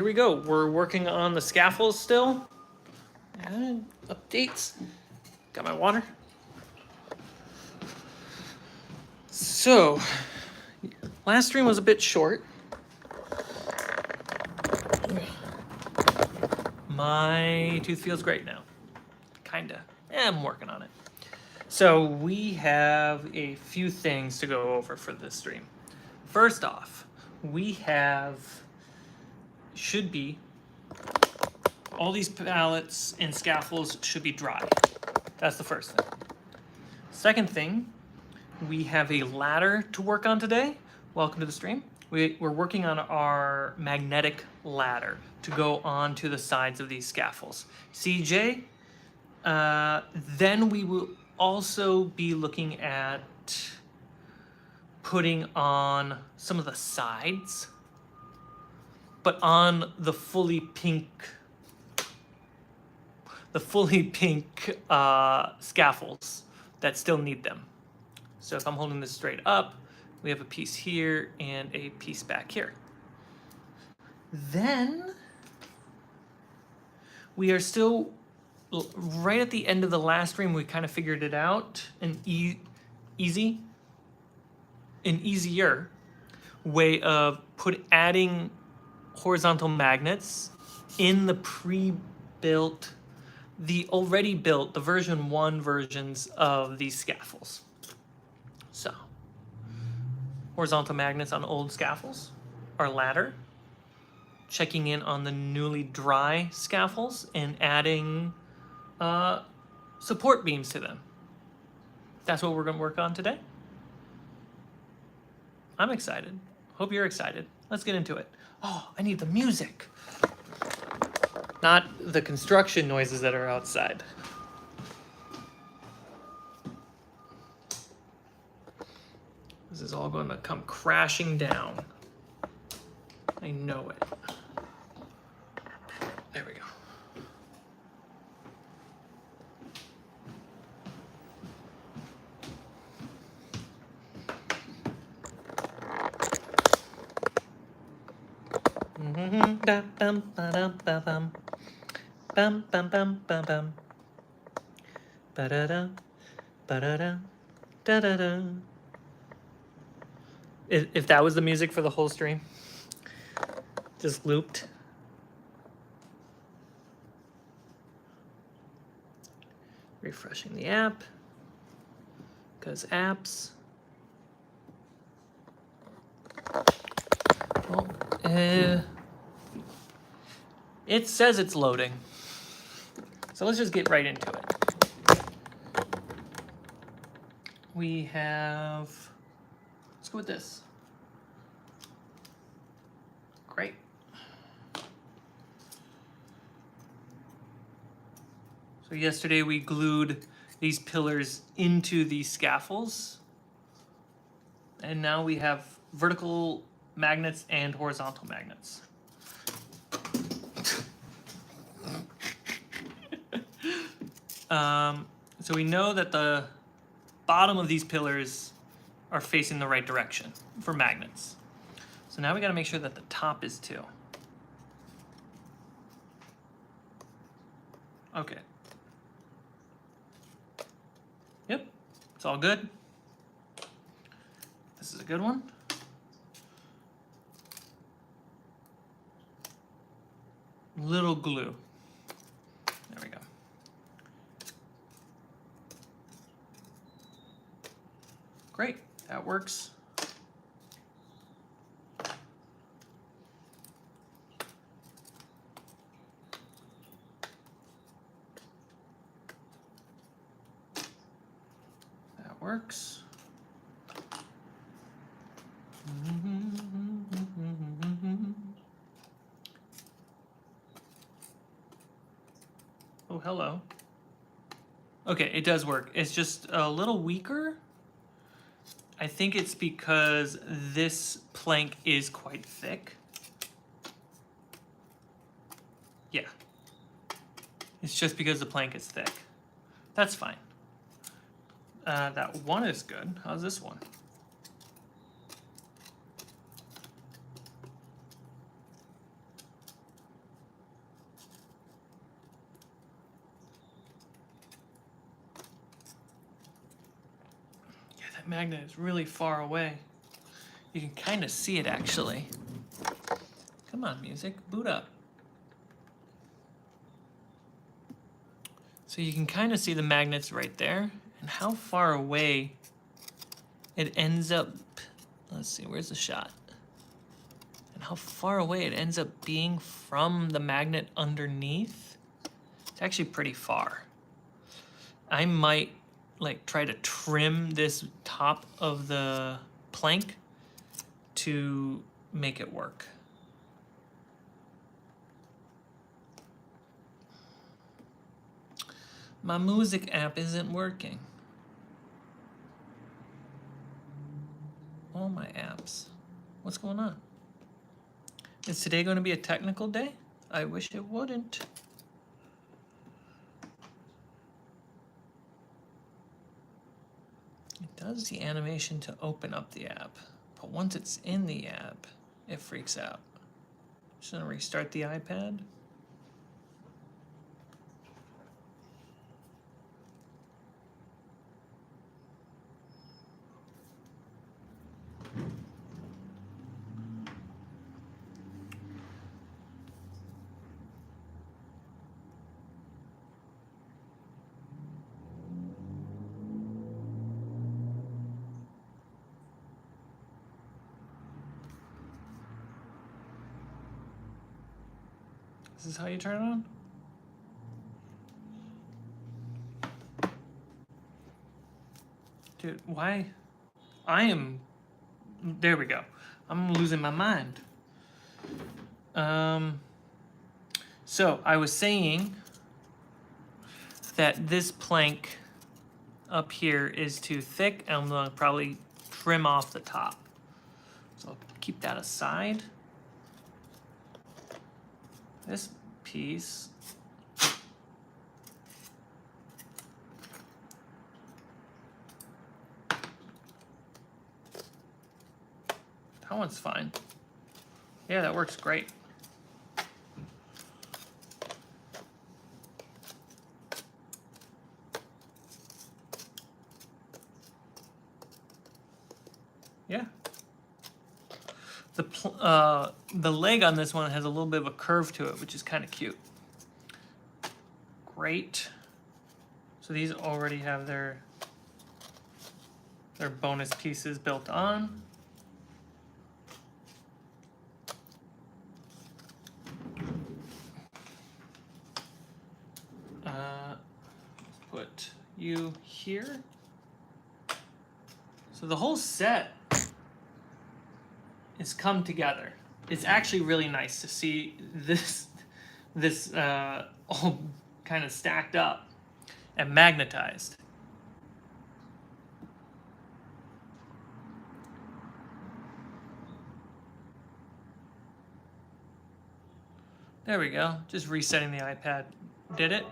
Here we go. We're working on the scaffolds still. And updates. Got my water. So, last stream was a bit short. My tooth feels great now. Kinda. I'm working on it. So we have a few things to go over for this stream. First off, we have, should be, all these pallets and scaffolds should be dry. That's the first thing. Second thing, we have a ladder to work on today. Welcome to the stream. We're working on our magnetic ladder to go onto the sides of these scaffolds. CJ, then we will also be looking at putting on some of the sides, but on the fully pink scaffolds that still need them. So if I'm holding this straight up, we have a piece here and a piece back here. Then we are still right at the end of the last stream. We kind of figured it out, an easier way of adding horizontal magnets in the pre-built, the already built, the version 1 versions of these scaffolds. So, horizontal magnets on old scaffolds, our ladder, checking in on the newly dry scaffolds and adding support beams to them. That's what we're going to work on today. I'm excited. Hope you're excited. Let's get into it. Oh, I need the music. Not the construction noises that are outside. This is all going to come crashing down. I know it. There we go. If that was the music for the whole stream, just looped. Refreshing the app, because apps. Well, it says it's loading. So let's just get right into it. We have, let's go with this. Great. So yesterday we glued these pillars into these scaffolds. And now we have vertical magnets and horizontal magnets. So we know that the bottom of these pillars are facing the right direction for magnets. So now we got to make sure that the top is too. Okay. Yep, it's all good. This is a good one. Little glue. There we go. Great, that works. That works. Oh, hello. Okay, it does work. It's just a little weaker. I think it's because this plank is quite thick. Yeah. It's just because the plank is thick. That's fine. That one is good. How's this one? magnet is really far away. You can kind of see it actually. Come on, music, boot up. So you can kind of see the magnets right there and how far away it ends up. Let's see, where's the shot? And how far away it ends up being from the magnet underneath. It's actually pretty far. I might like try to trim this top of the plank to make it work. My music app isn't working. All my apps. What's going on? Is today going to be a technical day? I wish it wouldn't. It does the animation to open up the app, but once it's in the app, it freaks out. Just gonna restart the iPad. This is how you turn it on? Dude, why? There we go. I'm losing my mind. So I was saying that this plank up here is too thick, and I'm gonna probably trim off the top. So I'll keep that aside. This piece that one's fine. Yeah, that works great. Yeah. The leg on this one has a little bit of a curve to it, which is kind of cute. Great. So these already have their bonus pieces built on. Let's put you here. So the whole set is come together. It's actually really nice to see this all kind of stacked up and magnetized. There we go. Just resetting the iPad did it.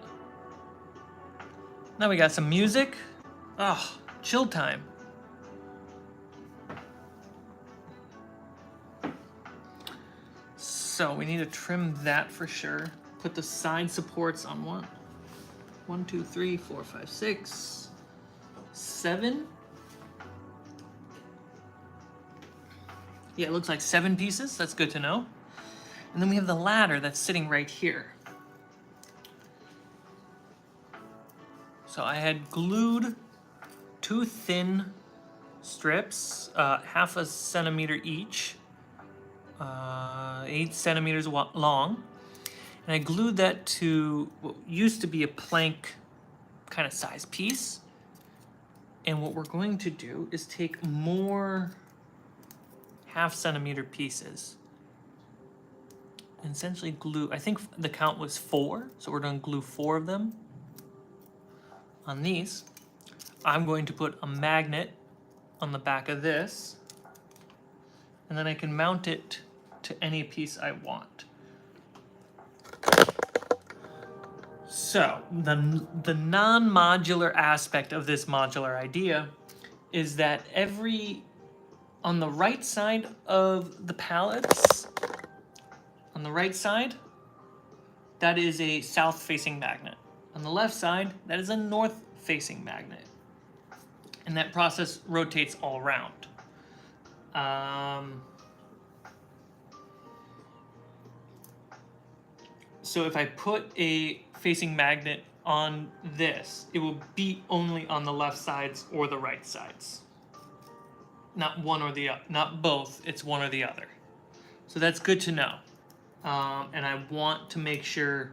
Now we got some music. Oh, chill time. So we need to trim that for sure. Put the side supports on 1, 2, 3, 4, 5, 6, 7. Yeah, it looks like 7 pieces. That's good to know. And then we have the ladder that's sitting right here. So I had glued 2 thin strips, 1/2 centimeter each, 8 centimeters long. And I glued that to what used to be a plank kind of size piece. And what we're going to do is take more 1/2 centimeter pieces and essentially glue, I think the count was 4, so we're going to glue 4 of them on these. I'm going to put a magnet on the back of this, and then I can mount it to any piece I want. So the non-modular aspect of this modular idea is that on the right side of the pallets, on the right side, that is a south-facing magnet. On the left side, that is a north-facing magnet. and that process rotates all around. So if I put a facing magnet on this, it will be only on the left sides or the right sides. Not one or the other, not both, it's one or the other. So that's good to know. And I want to make sure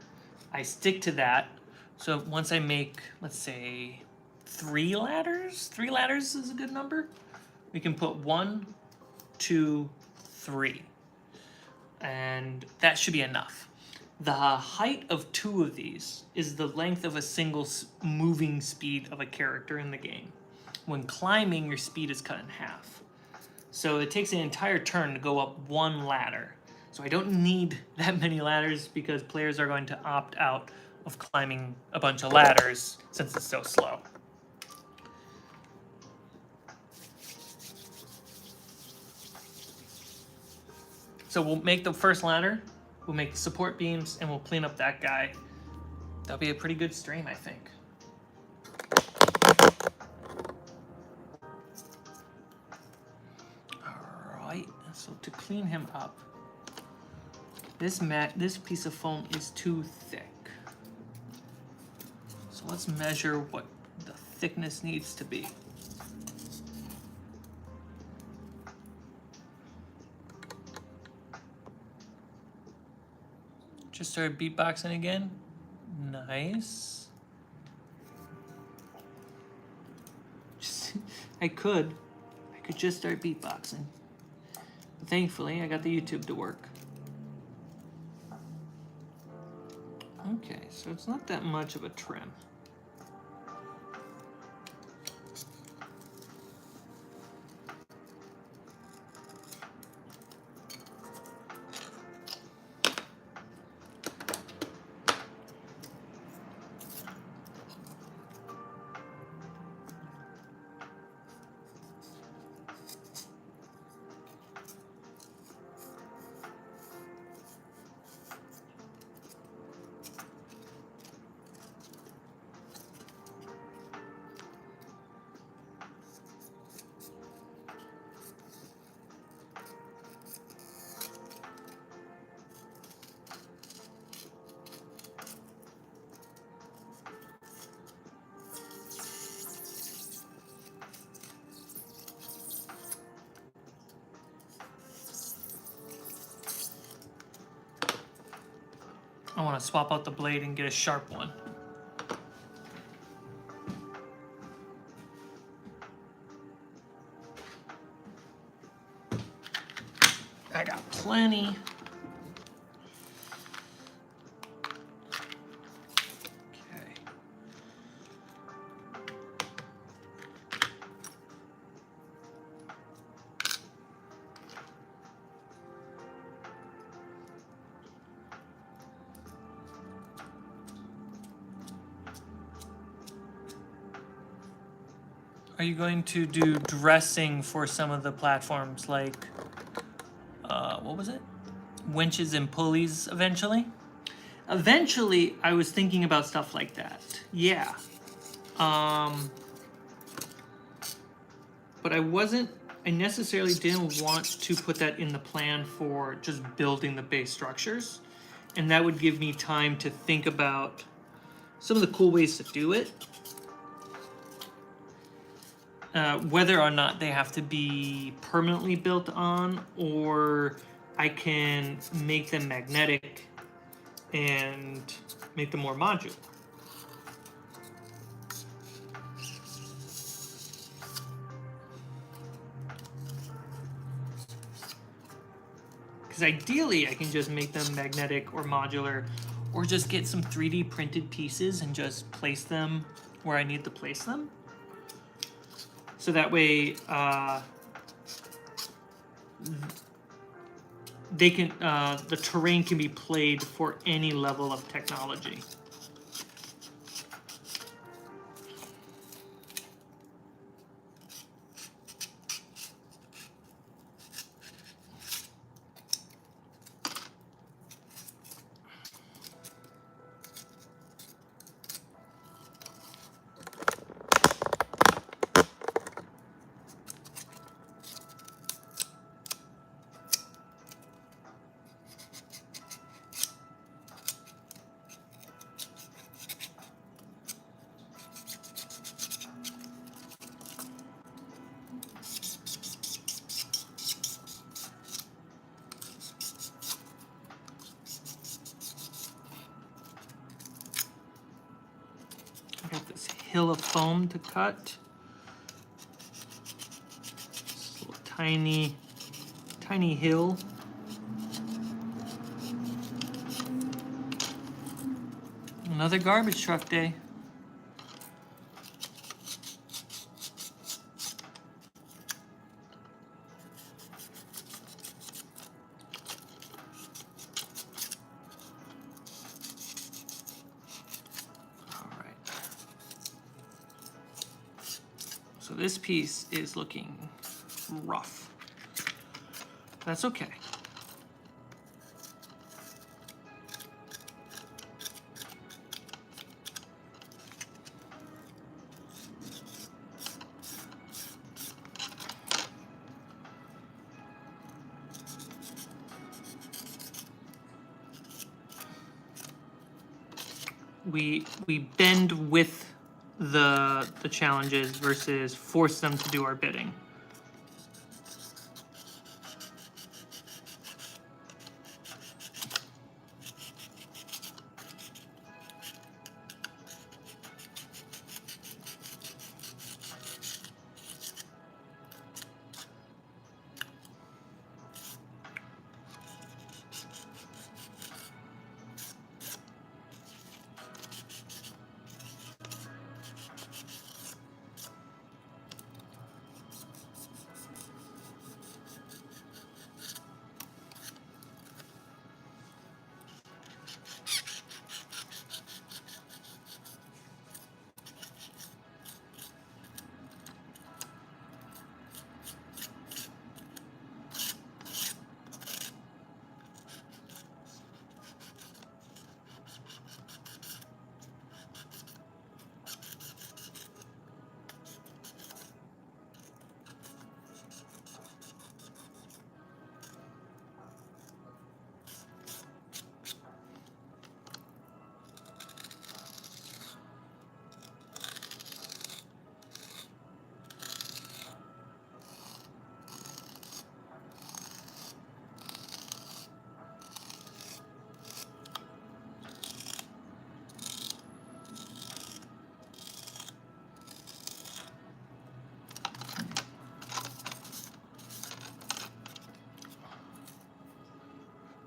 I stick to that. So once I make, let's say, 3 ladders is a good number. We can put 1, 2, 3. And that should be enough. The height of 2 of these is the length of a single moving speed of a character in the game. When climbing, your speed is cut in half. So it takes an entire turn to go up 1 ladder. So I don't need that many ladders because players are going to opt out of climbing a bunch of ladders since it's so slow. So we'll make the first ladder, we'll make the support beams, and we'll clean up that guy. That'll be a pretty good stream, I think. Alright, so to clean him up, this piece of foam is too thick. So let's measure what the thickness needs to be. Just started beatboxing again. Nice. I could just start beatboxing. But thankfully, I got the YouTube to work. Okay, so it's not that much of a trim. I want to swap out the blade and get a sharp one. I got plenty. Okay. Are you going to do dressing for some of the platforms like, what was it? Winches and pulleys eventually? Eventually, I was thinking about stuff like that. Yeah. But I necessarily didn't want to put that in the plan for just building the base structures. And that would give me time to think about some of the cool ways to do it. Whether or not they have to be permanently built on, or I can make them magnetic and make them more modular. Because ideally I can just make them magnetic or modular, or just get some 3D printed pieces and just place them where I need to place them. So that way, they can the terrain can be played for any level of technology. hill of foam to cut. This little tiny hill. Another garbage truck day. So this piece is looking rough. That's okay. We bend with the challenges versus force them to do our bidding.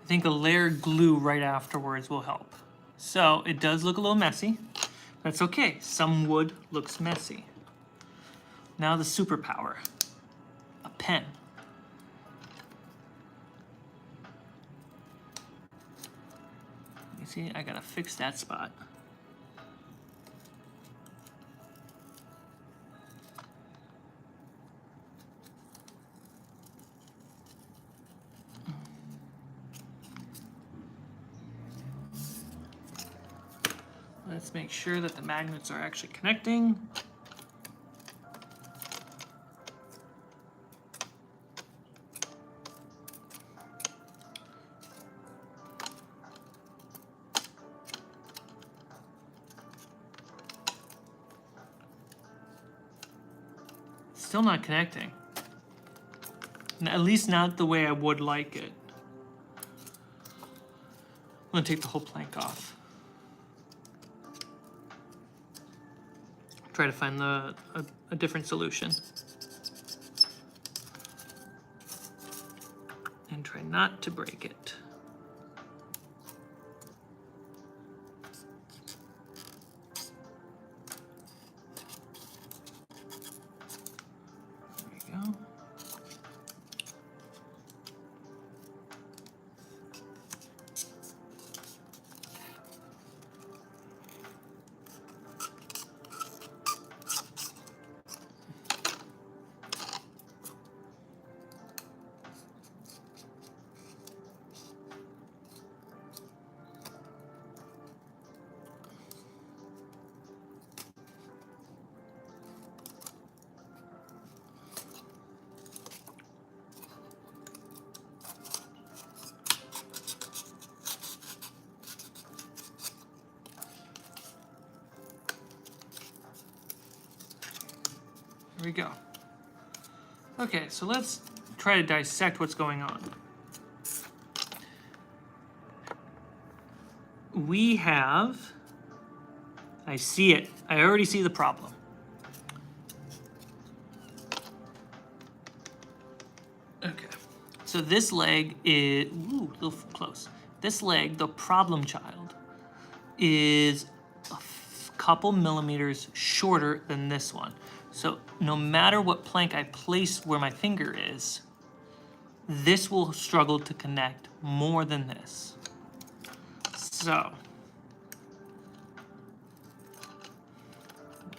I think a layered glue right afterwards will help. So it does look a little messy. That's okay. Some wood looks messy. Now the superpower. A pen. You see, I gotta fix that spot. Let's make sure that the magnets are actually connecting. Still not connecting. At least not the way I would like it. I'm gonna take the whole plank off. Try to find a different solution. And try not to break it. There we go. There we go. Okay, so let's try to dissect what's going on. We have I see it. I already see the problem. Okay. So this leg is, ooh, a little close. This leg, the problem child, is a couple millimeters shorter than this one. So no matter what plank I place where my finger is, this will struggle to connect more than this. So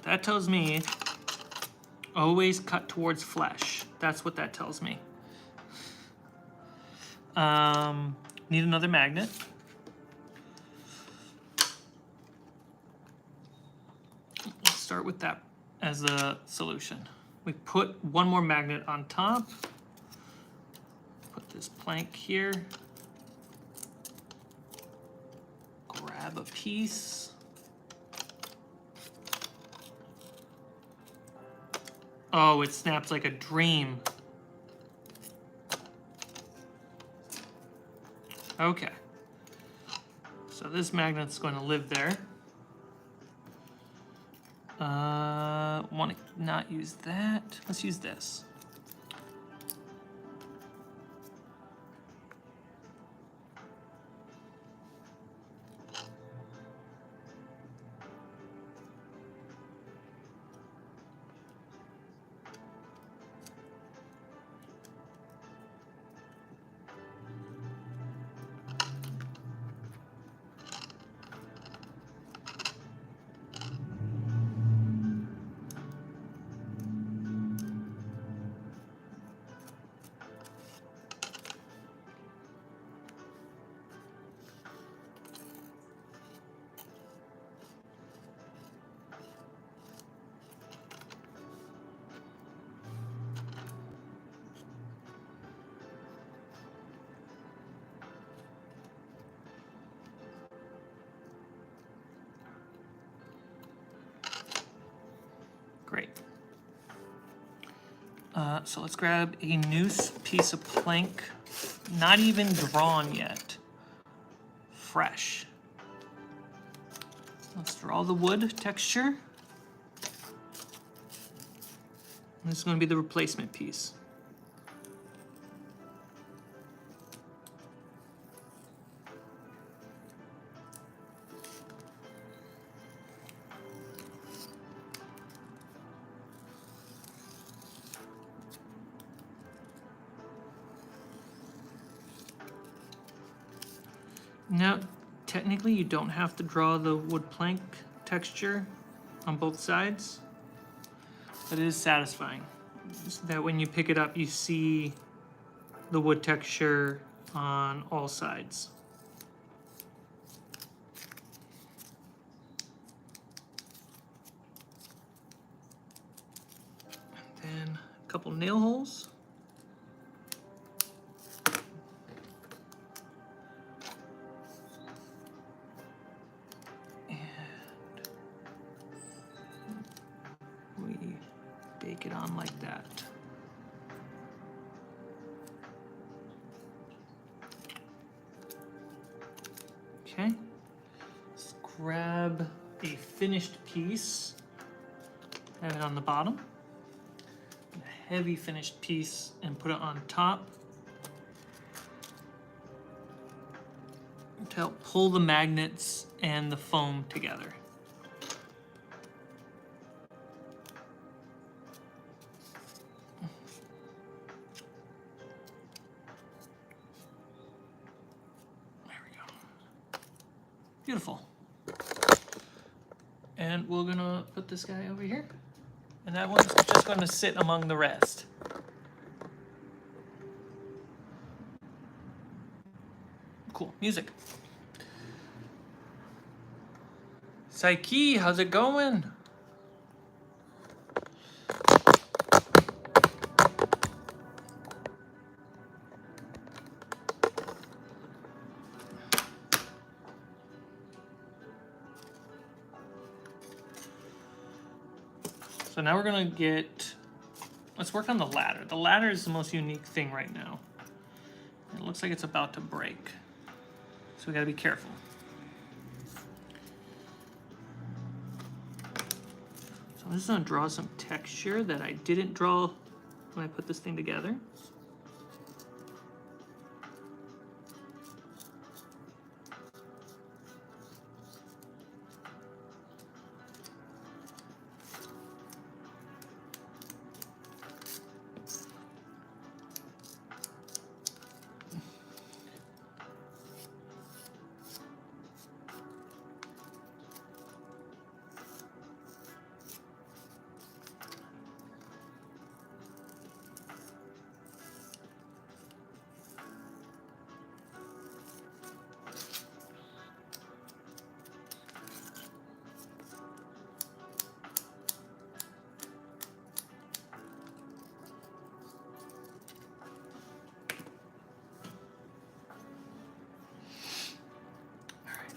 that tells me always cut towards flesh. That's what that tells me. Need another magnet. Let's start with that as a solution. We put one more magnet on top. Put this plank here. Grab a piece. Oh, it snaps like a dream. Okay. So this magnet's going to live there. Want to not use that. Let's use this. Great. So let's grab a new piece of plank, not even drawn yet, fresh. Let's draw the wood texture. This is going to be the replacement piece. Now, technically you don't have to draw the wood plank texture on both sides, but it is satisfying. So that when you pick it up, you see the wood texture on all sides. And then a couple nail holes. Bake it on like that. Okay. Let's grab a finished piece, have it on the bottom, a heavy finished piece, and put it on top to help pull the magnets and the foam together. Beautiful. And we're gonna put this guy over here. And that one's just gonna sit among the rest. Cool, music. Cmike, how's it going? So now we're gonna let's work on the ladder. The ladder is the most unique thing right now. It looks like it's about to break. So we gotta be careful. I'm just gonna draw some texture that I didn't draw when I put this thing together.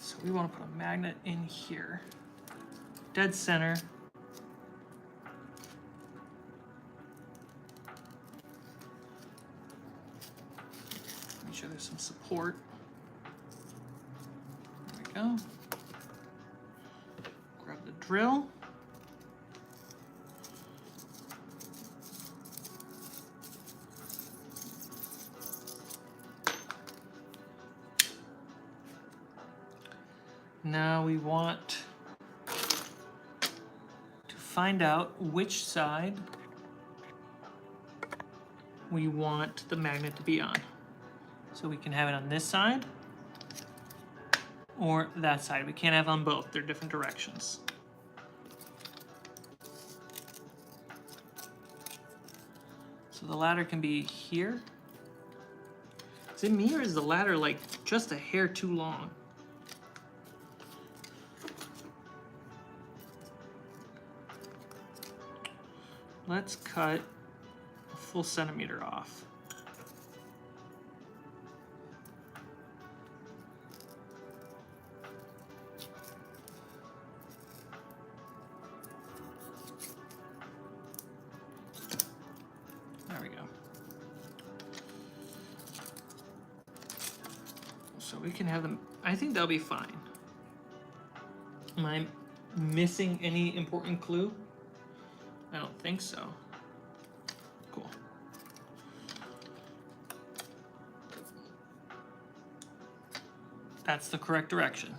So we want to put a magnet in here, dead center. Make sure there's some support. There we go. Grab the drill. Now we want to find out which side we want the magnet to be on. So we can have it on this side or that side. We can't have on both, they're different directions. So the ladder can be here. Is it me or is the ladder like just a hair too long? Let's cut a full centimeter off. There we go. So we can have them, I think they'll be fine. Am I missing any important clue? I don't think so. Cool. That's the correct direction.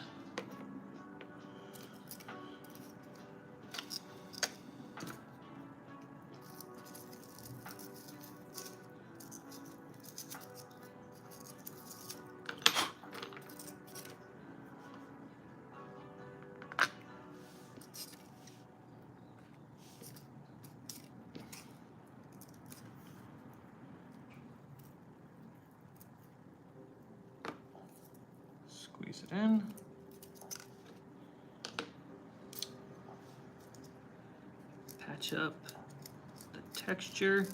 Squeeze it in. Patch up the texture.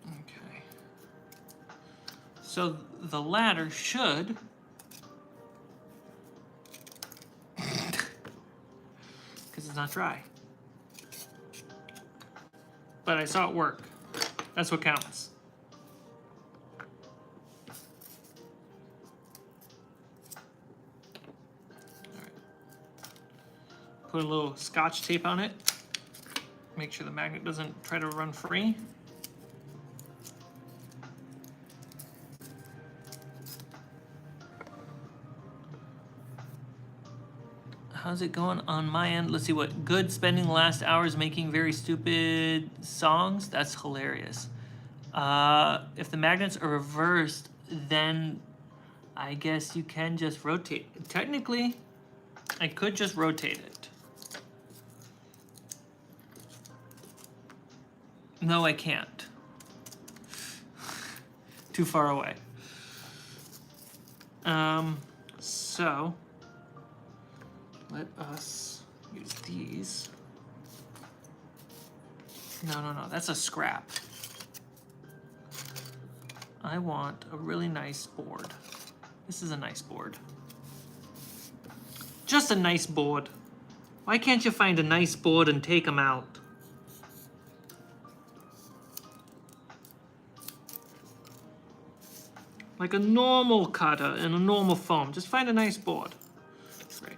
Okay. So the ladder should because it's not dry. But I saw it work. That's what counts. All right. Put a little Scotch tape on it. Make sure the magnet doesn't try to run free. How's it going on my end? Let's see what. Good, spending the last hours making very stupid songs. That's hilarious. If the magnets are reversed, then I guess you can just rotate. Technically, I could just rotate it. No, I can't. Too far away. So let us use these. No, that's a scrap. I want a really nice board. This is a nice board. Just a nice board. Why can't you find a nice board and take them out? like a normal cutter and a normal foam. Just find a nice board. Great.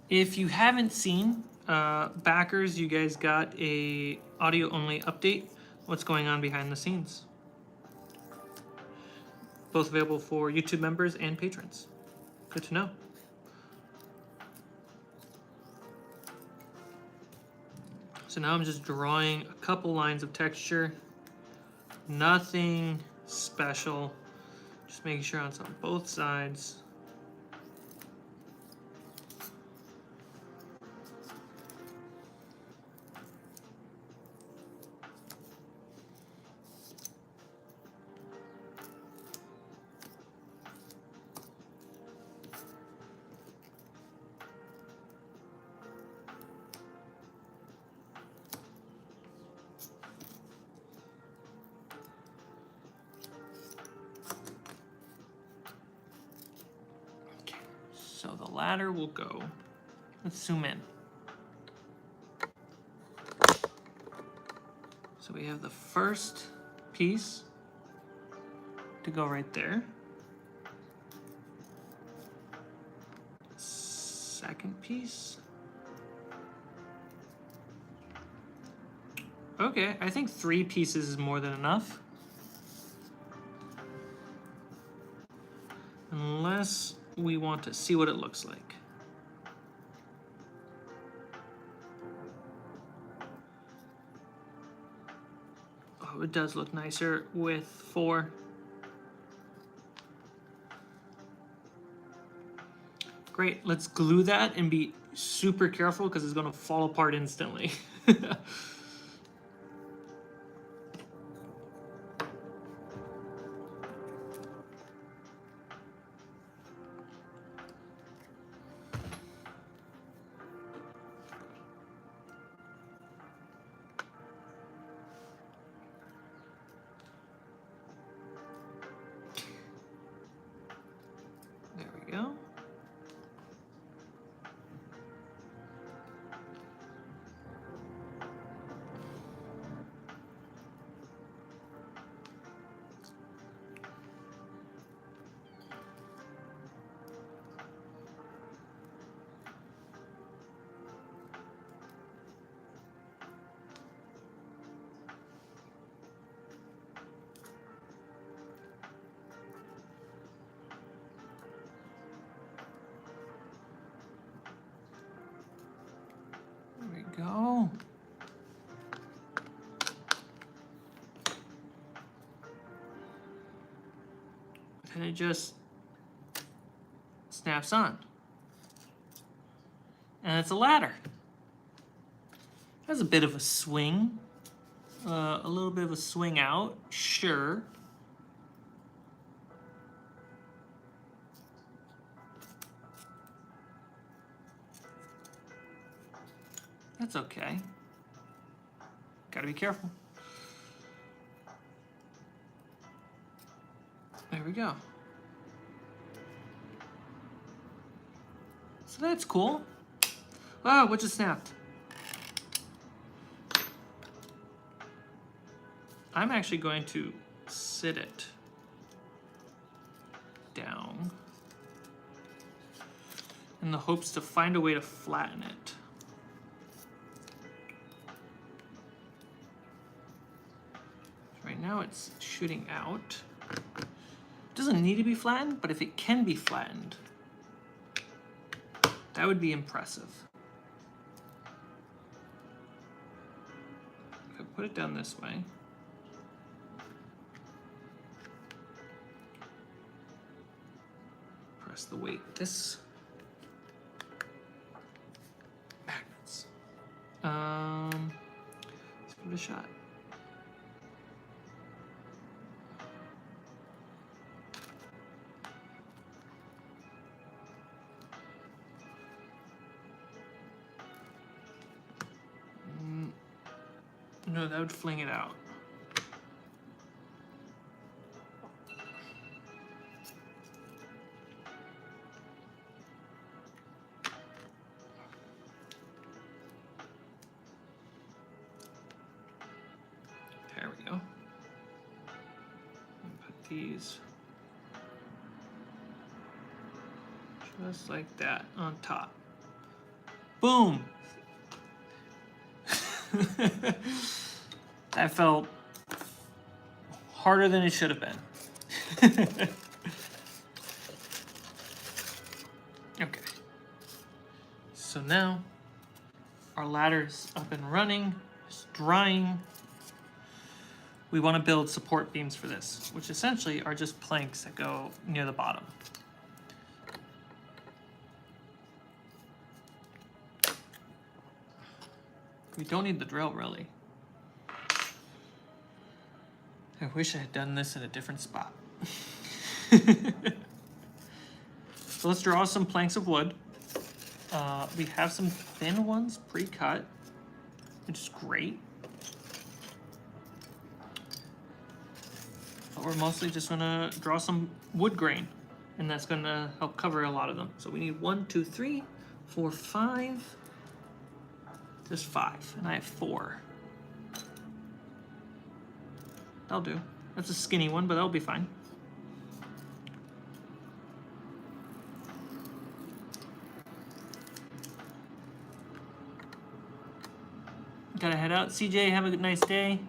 If you haven't seen, backers, you guys got a audio only update. What's going on behind the scenes? Both available for YouTube members and patrons. Good to know. So now I'm just drawing a couple lines of texture. Nothing special. Just making sure it's on both sides. So the ladder will go. Let's zoom in. So we have the first piece to go right there. Second piece. Okay, I think 3 pieces is more than enough. Unless we want to see what it looks like. Oh, it does look nicer with 4. Great, let's glue that and be super careful because it's going to fall apart instantly. There we go. There we go. And it just snaps on. And it's a ladder. Has a bit of a swing. A little bit of a swing out, sure. That's okay. Gotta be careful. There we go. So that's cool. Oh, what just snapped? I'm actually going to sit it down in the hopes to find a way to flatten it. Right now it's shooting out. It doesn't need to be flattened, but if it can be flattened, that would be impressive. If I put it down this way, press the weight. This magnets. Let's give it a shot. No, that would fling it out. There we go. And put these just like that on top. Boom! That felt harder than it should have been. Okay. So now our ladder's up and running, it's drying. We want to build support beams for this, which essentially are just planks that go near the bottom. We don't need the drill, really. I wish I had done this in a different spot. So let's draw some planks of wood. We have some thin ones pre-cut, which is great. But we're mostly just gonna draw some wood grain, and that's gonna help cover a lot of them. So we need 1, 2, 3, 4, 5. There's 5, and I have 4. That'll do. That's a skinny one, but that'll be fine. Gotta head out. CJ, have a nice day.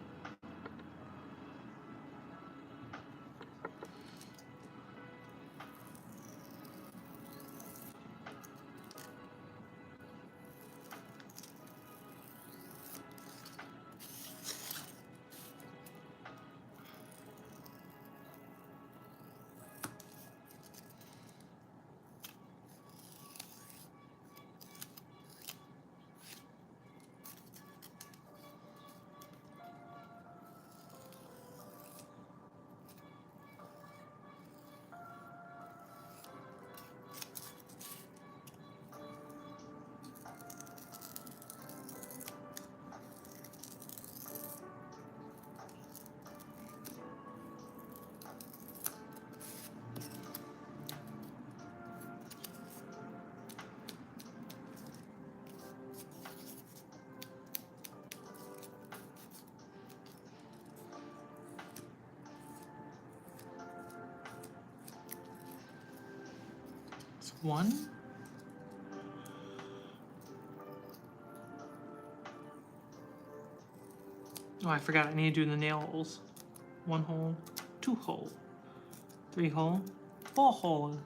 It's 1. Oh, I forgot. I need to do the nail holes. 1 hole, 2 hole, 3 hole, 4 hole.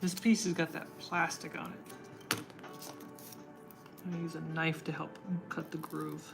This piece has got that plastic on it. I'm gonna use a knife to help cut the groove.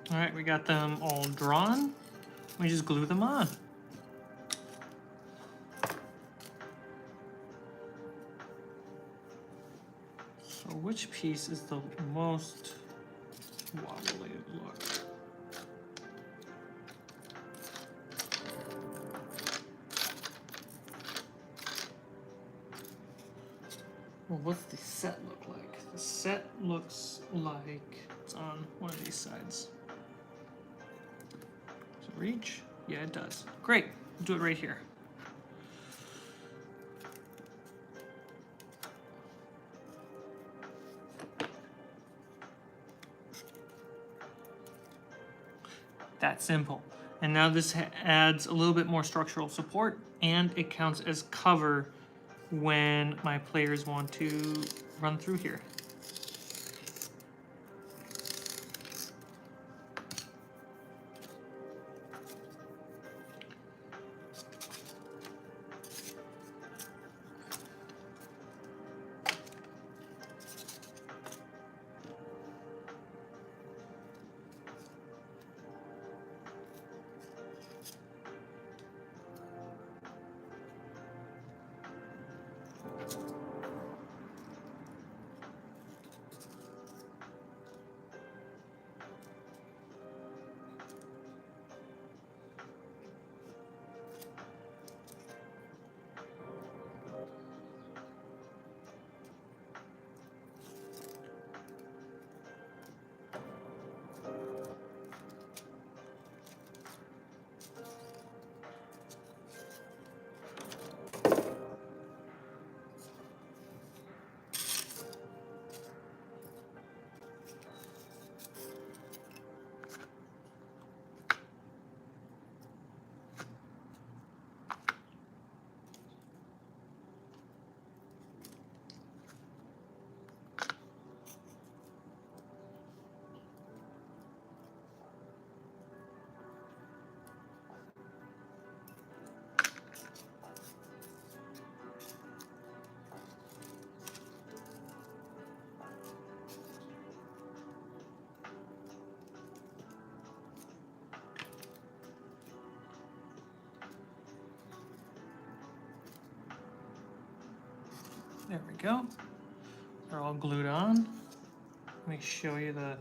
All right, we got them all drawn. We just glue them on. So which piece is the most wobbly look? Well, what's the set look like? The set looks like it's on one of these sides. Does it reach? Yeah, it does. Great. Do it right here. That simple. And now this adds a little bit more structural support, and it counts as cover when my players want to run through here. There we go. They're all glued on. Let me show you the...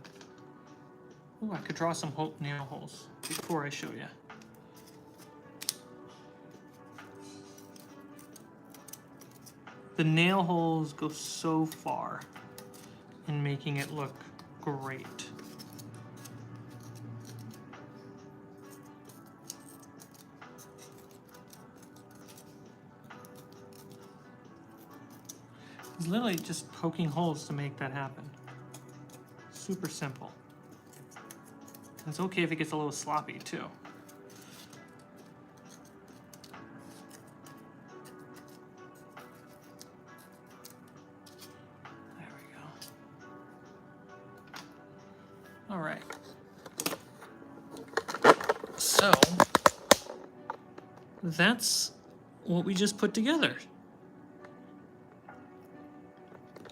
Ooh, I could draw some nail holes before I show you. The nail holes go so far in making it look great. It's literally just poking holes to make that happen. Super simple. It's okay if it gets a little sloppy too. There we go. All right. So that's what we just put together.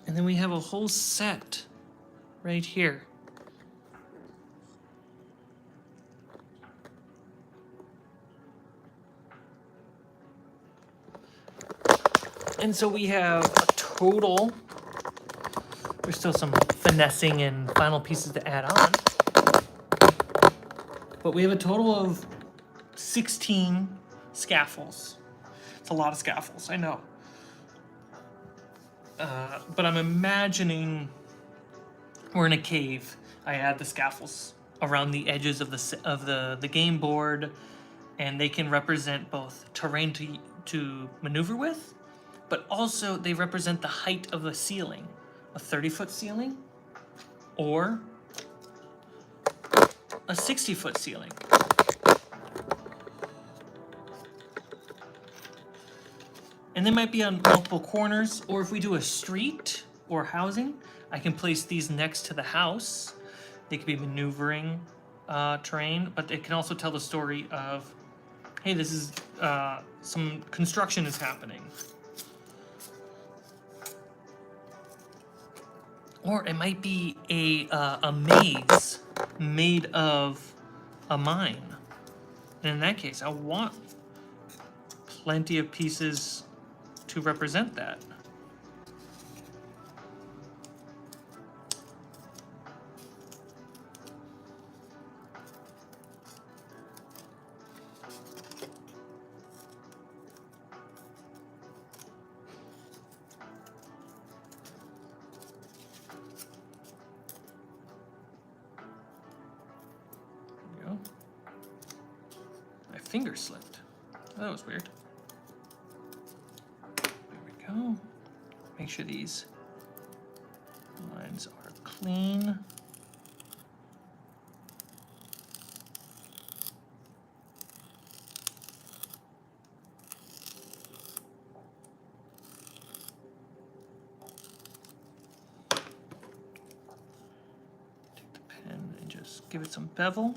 And then we have a whole set right here. And so we have a total, there's still some finessing and final pieces to add on, but we have a total of 16 scaffolds. It's a lot of scaffolds, I know. But I'm imagining we're in a cave. I add the scaffolds around the edges of the game board, and they can represent both terrain to maneuver with, but also they represent the height of the ceiling, a 30-foot ceiling, or a 60-foot ceiling. And they might be on multiple corners, or if we do a street or housing, I can place these next to the house. They could be maneuvering terrain, but it can also tell the story of, hey, this is some construction is happening. Or it might be a maze made of a mine. And in that case, I want plenty of pieces to represent that. There we go. My finger slipped. That was weird. There we go. Make sure these lines are clean. Take the pen and just give it some bevel.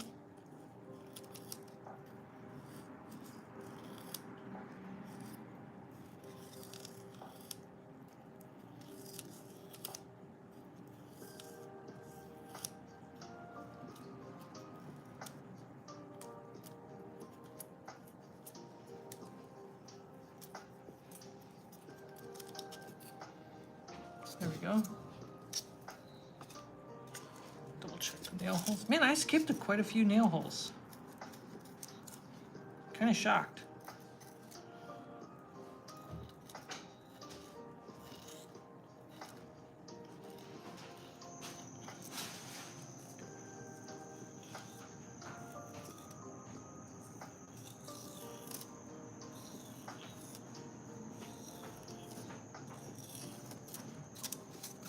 There we go. Double check the nail holes. Man, I skipped quite a few nail holes. Kind of shocked.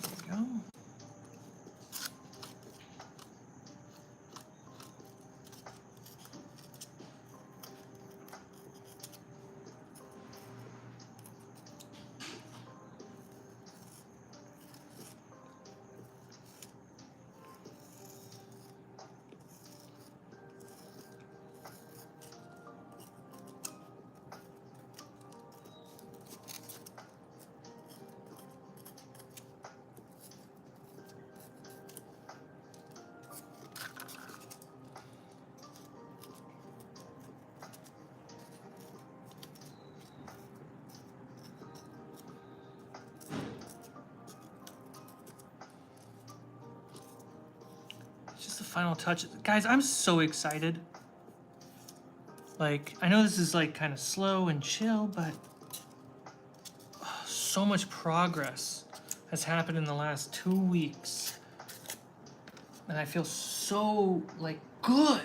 There we go. Just the final touch. Guys, I'm so excited. Like, I know this is like kind of slow and chill, but so much progress has happened in the last 2 weeks. And I feel so, like, good.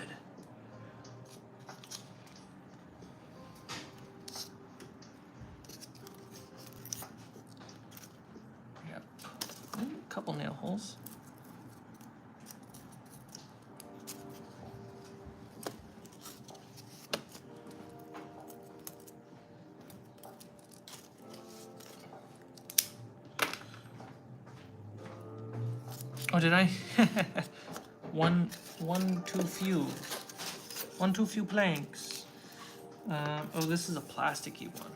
Yep. A couple nail holes. Oh, did I? one too few. One too few planks. Oh, this is a plasticky one.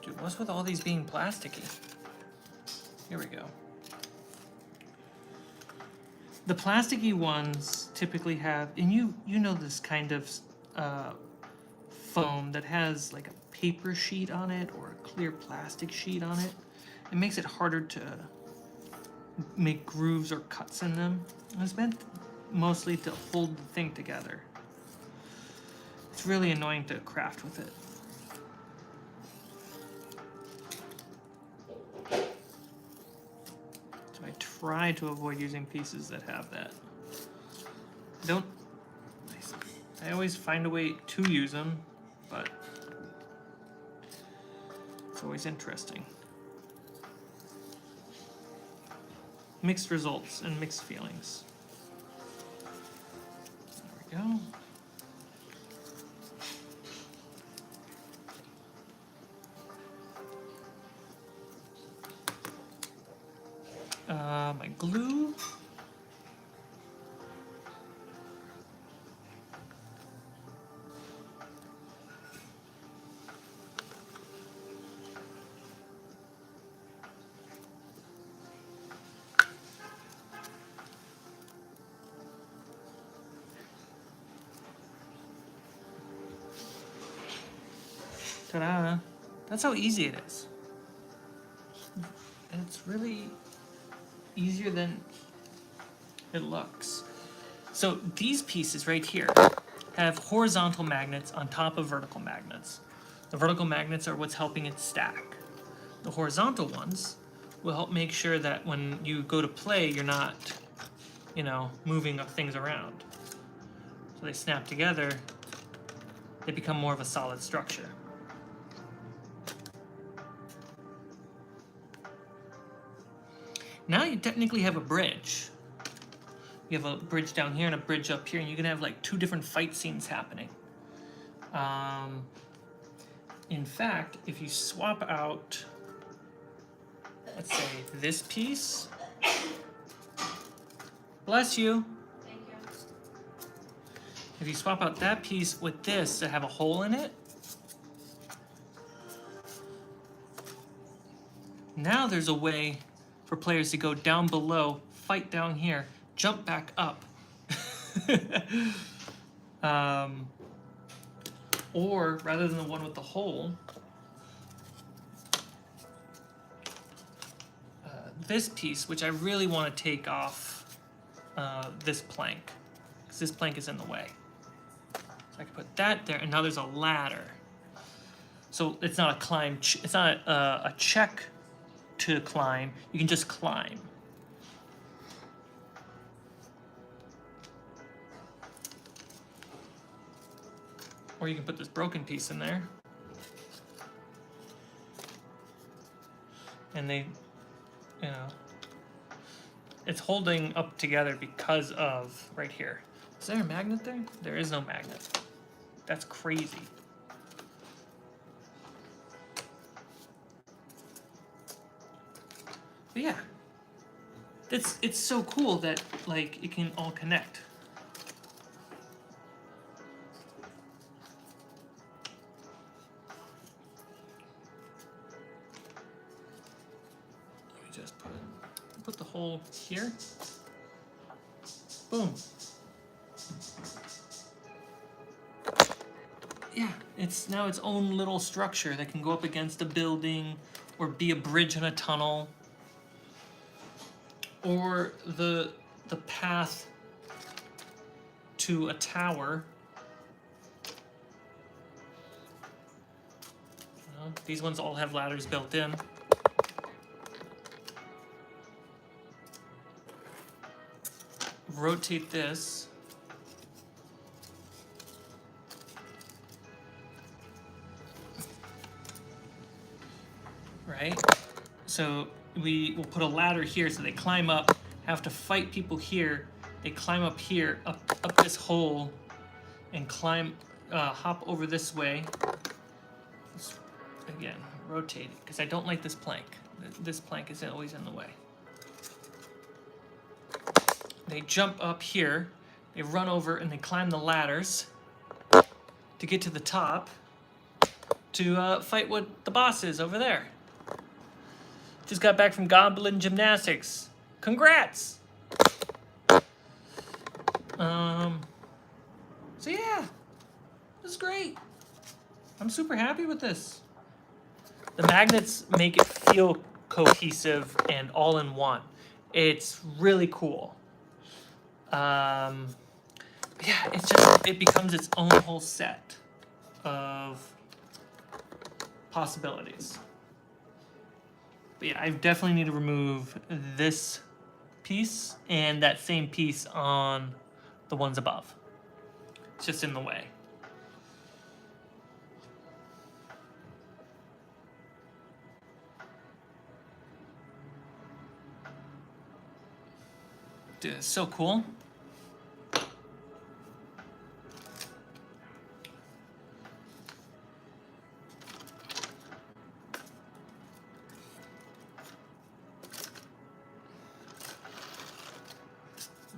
Dude, what's with all these being plasticky? Here we go. The plasticky ones typically have, and you know this kind of foam that has like a paper sheet on it or a clear plastic sheet on it. It makes it harder to make grooves or cuts in them. It's meant mostly to hold the thing together. It's really annoying to craft with it. So I try to avoid using pieces that have that. I always find a way to use them, but it's always interesting. Mixed results and mixed feelings. There we go. My glue. Ta-da! That's how easy it is. And it's really easier than it looks. So these pieces right here have horizontal magnets on top of vertical magnets. The vertical magnets are what's helping it stack. The horizontal ones will help make sure that when you go to play, you're not, you know, moving things around. So they snap together, they become more of a solid structure. Now you technically have a bridge. You have a bridge down here and a bridge up here, and you can have like two different fight scenes happening. In fact, if you swap out, let's say this piece, bless you. Thank you. If you swap out that piece with this that have a hole in it, now there's a way for players to go down below, fight down here, jump back up. Or rather than the one with the hole, this piece, which I really want to take off this plank, because this plank is in the way. So I can put that there, and now there's a ladder. So it's not a climb, it's not a check to climb, you can just climb. Or you can put this broken piece in there. And they, you know, it's holding up together because of right here. Is there a magnet there? There is no magnet. That's crazy. But yeah, it's so cool that like it can all connect. Let me just put the hole here. Boom. Yeah, it's now its own little structure that can go up against a building or be a bridge in a tunnel. Or the path to a tower. Well, these ones all have ladders built in. Rotate this. Right? So we will put a ladder here so they climb up, have to fight people here. They climb up here, up this hole, and climb hop over this way. Again, rotate it, because I don't like this plank. This plank is always in the way. They jump up here, they run over and they climb the ladders to get to the top to fight what the boss is over there. Just got back from Goblin Gymnastics. Congrats! So yeah, this is great. I'm super happy with this. The magnets make it feel cohesive and all in one. It's really cool. Yeah, it becomes its own whole set of possibilities. But yeah, I definitely need to remove this piece and that same piece on the ones above. It's just in the way. Dude, it's so cool. There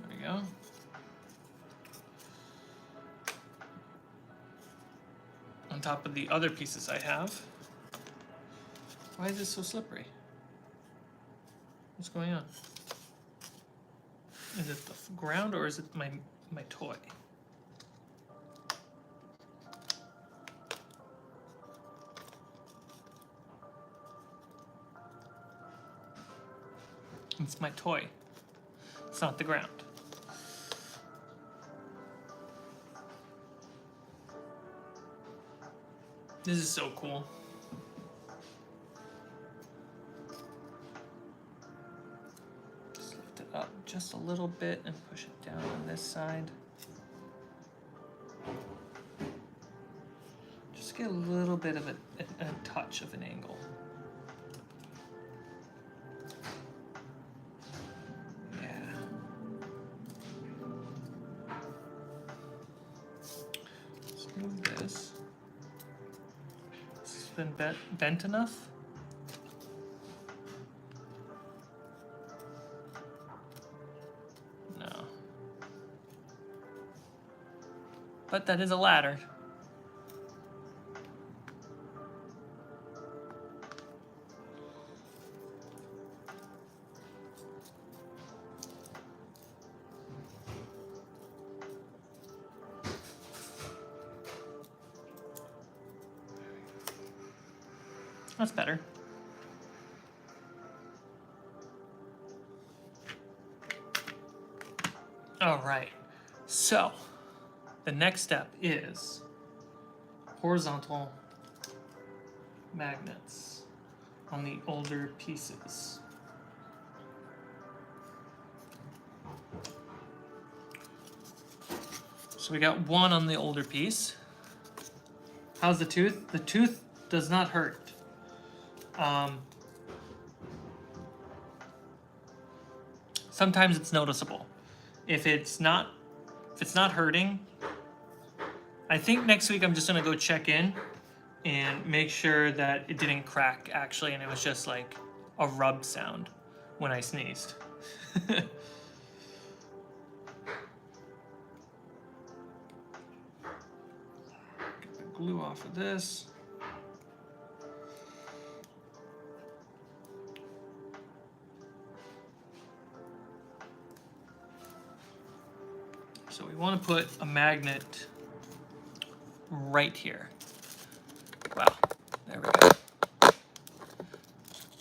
we go. On top of the other pieces I have. Why is this so slippery? What's going on? Is it the ground or is it my toy? It's my toy. It's not the ground. This is so cool. Just lift it up just a little bit and push it down on this side. Just get a little bit of a touch of an angle. Been bent enough. No. But that is a ladder. That's better. All right, so the next step is horizontal magnets on the older pieces. So we got one on the older piece. How's the tooth? The tooth does not hurt. Sometimes it's noticeable. If it's not hurting, I think next week I'm just gonna go check in and make sure that it didn't crack actually, and it was just like a rub sound when I sneezed. Get the glue off of this. So we want to put a magnet right here. Wow, there we go.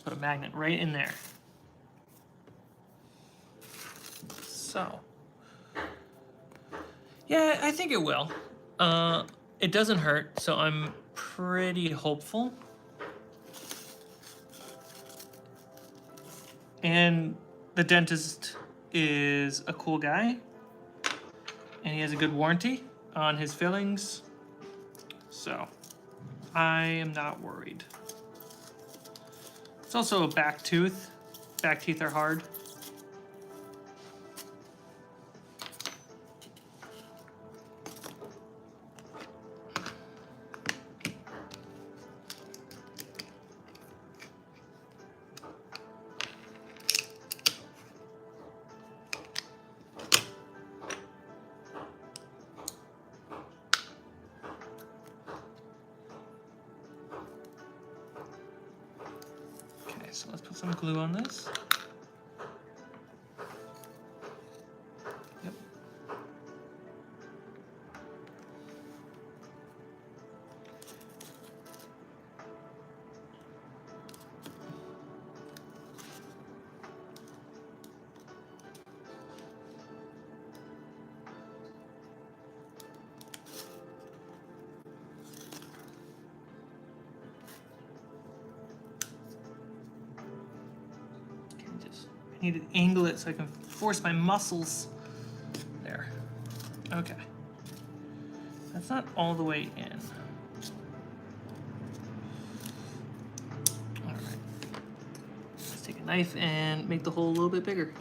Put a magnet right in there. So, yeah, I think it will. It doesn't hurt, so I'm pretty hopeful. And the dentist is a cool guy. And he has a good warranty on his fillings, so I am not worried. It's also a back tooth. Back teeth are hard. so let's put some glue on this. Yep. I need to angle it so I can force my muscles. There. Okay. That's not all the way in. All right. Let's take a knife and make the hole a little bit bigger.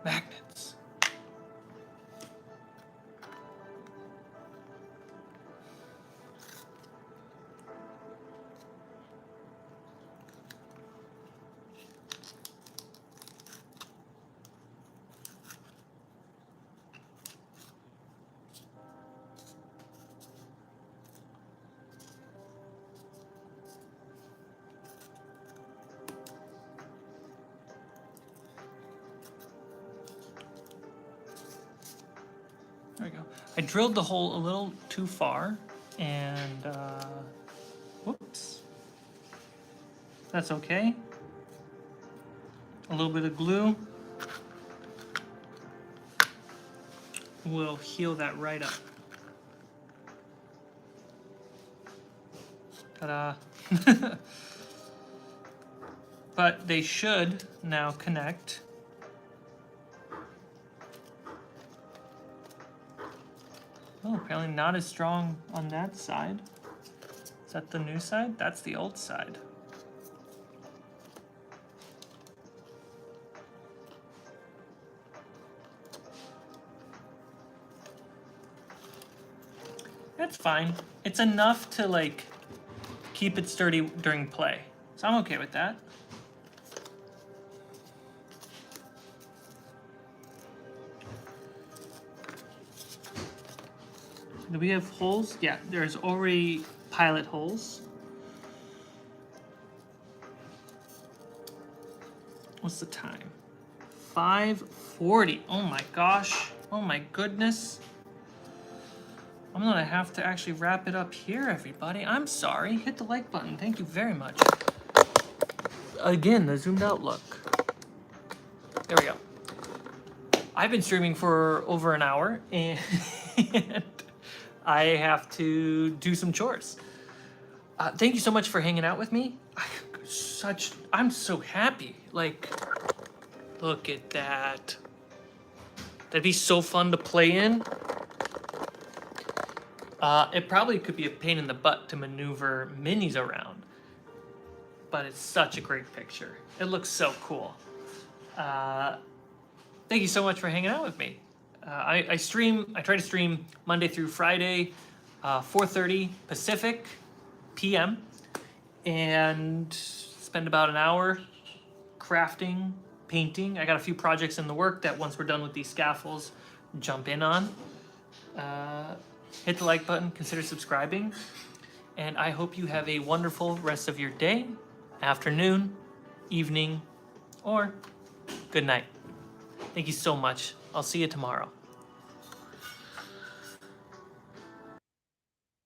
Magnets. There we go. I drilled the hole a little too far, and whoops. That's okay. A little bit of glue will heal that right up. Ta-da. But they should now connect. Oh, apparently not as strong on that side. Is that the new side? That's the old side. That's fine. It's enough to like keep it sturdy during play. So I'm okay with that. Do we have holes? Yeah, there's already pilot holes. What's the time? 5:40. Oh my gosh. Oh my goodness. I'm gonna have to actually wrap it up here, everybody. I'm sorry. Hit the like button. Thank you very much. Again, the zoomed out look. There we go. I've been streaming for over an hour, and I have to do some chores. Thank you so much for hanging out with me. I'm so happy. Like, look at that. That'd be so fun to play in. It probably could be a pain in the butt to maneuver minis around, but it's such a great picture. It looks so cool. Thank you so much for hanging out with me. I try to stream Monday through Friday, 4:30 Pacific PM, and spend about an hour crafting, painting. I got a few projects in the work that once we're done with these scaffolds, jump in on. Hit the like button, consider subscribing, and I hope you have a wonderful rest of your day, afternoon, evening, or good night. Thank you so much. I'll see you tomorrow.